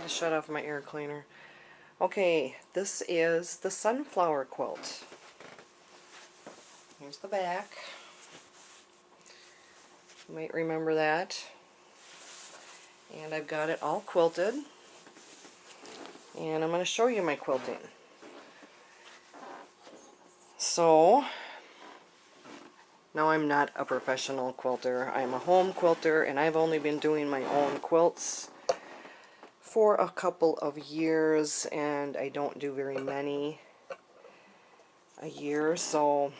to shut off my air cleaner. Okay, this is the sunflower quilt. Here's the back. You might remember that. And I've got it all quilted. And I'm going to show you my quilting. So, now I'm not a professional quilter. I'm a home quilter, and I've only been doing my own quilts for a couple of years, and I don't do very many a year, so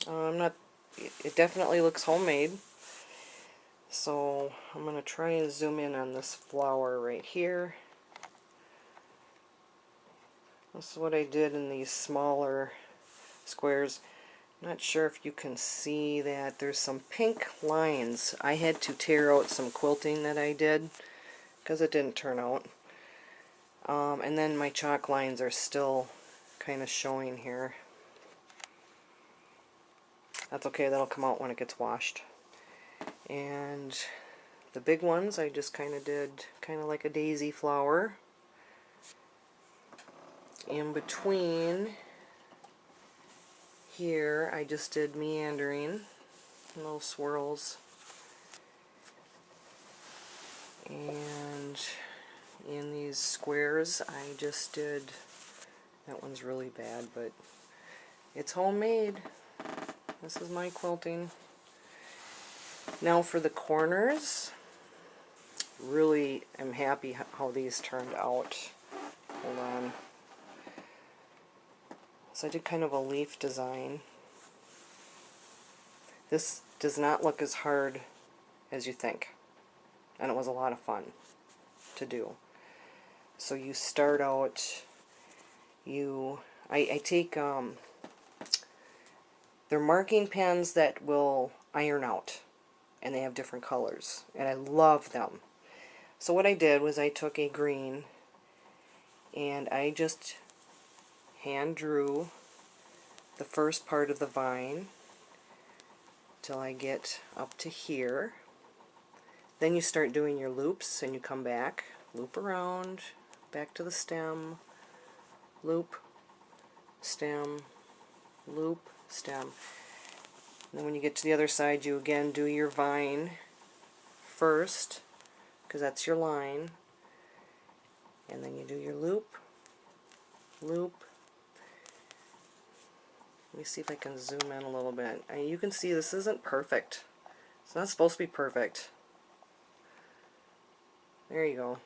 I'm not. It definitely looks homemade. So I'm going to try and zoom in on this flower right here. This is what I did in these smaller squares. Not sure if you can see that. There's some pink lines. I had to tear out some quilting that I did because it didn't turn out. And then my chalk lines are still kind of showing here. That's okay, that'll come out when it gets washed. And the big ones I just kind of did kind of like a daisy flower. In between here I just did meandering, little swirls. And in these squares I just did, that one's really bad, but it's homemade. This is my quilting. Now for the corners, really am happy how these turned out. Hold on. So I did kind of a leaf design. This does not look as hard as you think, and it was a lot of fun to do. So you start out, I take, they're marking pens that will iron out, and they have different colors, and I love them. So what I did was I took a green, and I just hand drew the first part of the vine till I get up to here. Then you start doing your loops, and you come back, loop around, back to the stem, loop, stem, loop, stem. And then when you get to the other side, you again do your vine first, because that's your line, and then you do your loop, loop. Let me see if I can zoom in a little bit. You can see this isn't perfect. It's not supposed to be perfect. There you go.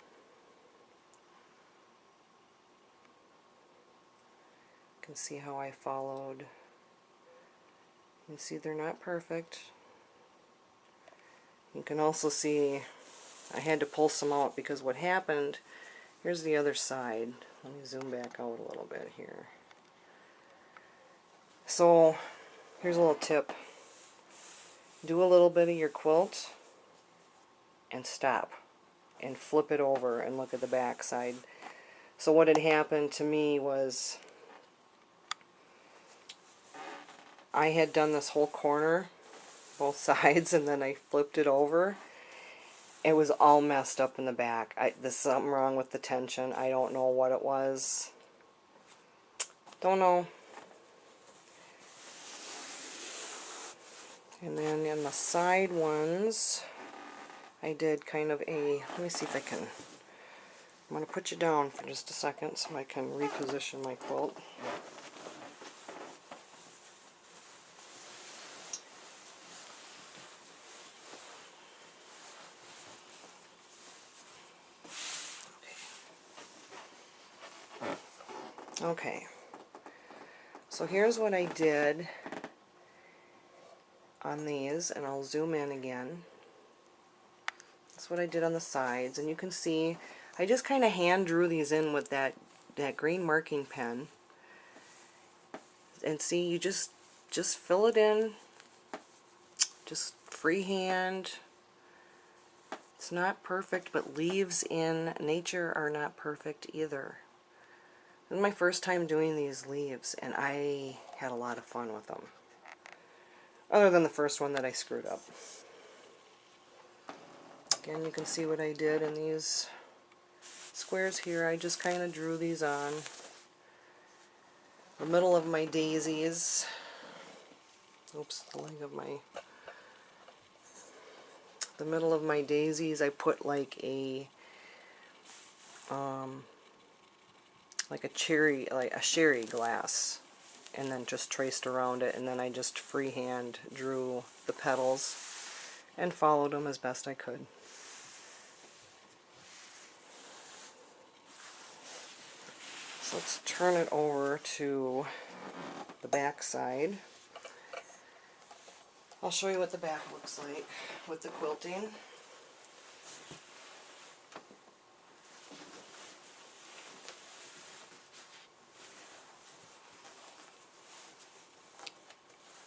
You can see how I followed. You can see they're not perfect. You can also see I had to pull some out because what happened, here's the other side. Let me zoom back out a little bit here. So here's a little tip. Do a little bit of your quilt and stop and flip it over and look at the back side. So what had happened to me was I had done this whole corner, both sides, and then I flipped it over. It was all messed up in the back. There's something wrong with the tension. I don't know what it was. Don't know. And then in the side ones, I did kind of a, let me see if I can, I'm going to put you down for just a second so I can reposition my quilt. Okay, so here's what I did on these, and I'll zoom in again. That's what I did on the sides, and you can see I just kind of hand drew these in with that green marking pen. And see, you just fill it in, just freehand. It's not perfect, but leaves in nature are not perfect either. This is my first time doing these leaves, and I had a lot of fun with them. Other than the first one that I screwed up. Again, you can see what I did in these squares here, I just kind of drew these on the middle of my daisies. Oops, the middle of my daisies, I put like a sherry glass, and then just traced around it, and then I just freehand drew the petals and followed them as best I could. So let's turn it over to the back side. I'll show you what the back looks like with the quilting.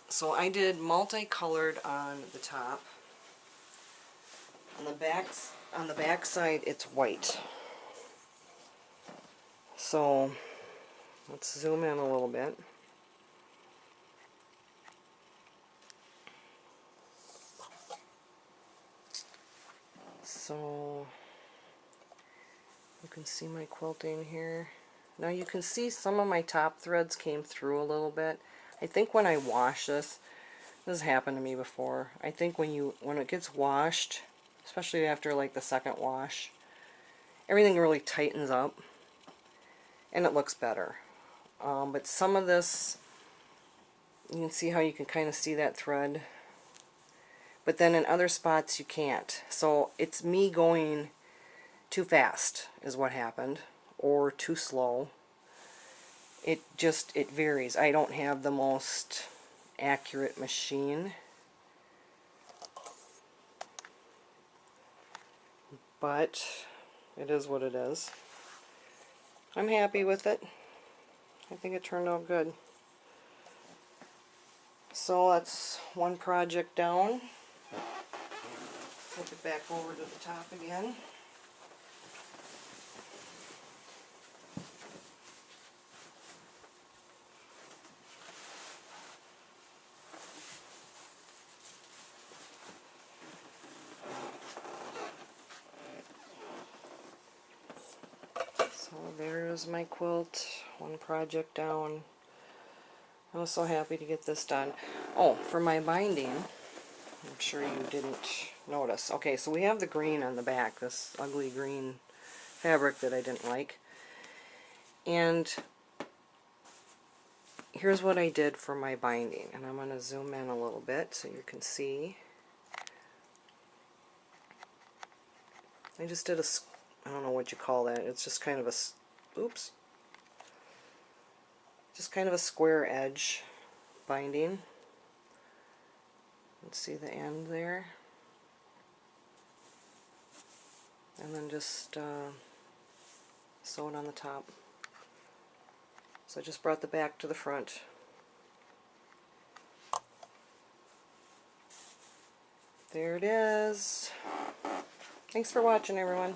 So I did multicolored on the top. On the back side it's white. So let's zoom in a little bit. So you can see my quilting here. Now you can see some of my top threads came through a little bit. I think when I wash this has happened to me before. I think when it gets washed, especially after like the second wash, everything really tightens up and it looks better. But some of this, you can see how you can kind of see that thread, but then in other spots you can't. So it's me going too fast is what happened, or too slow. It varies. I don't have the most accurate machine, but it is what it is. I'm happy with it. I think it turned out good. So that's one project down. Flip it back over to the top again. So there's my quilt, one project down. I was so happy to get this done. Oh, for my binding, I'm sure you didn't notice. Okay, so we have the green on the back, this ugly green fabric that I didn't like. And here's what I did for my binding, and I'm going to zoom in a little bit so you can see. I just did I don't know what you call that, it's just kind of just kind of a square edge binding. Let's see the end there. And then just sew it on the top. So I just brought the back to the front. There it is. Thanks for watching, everyone.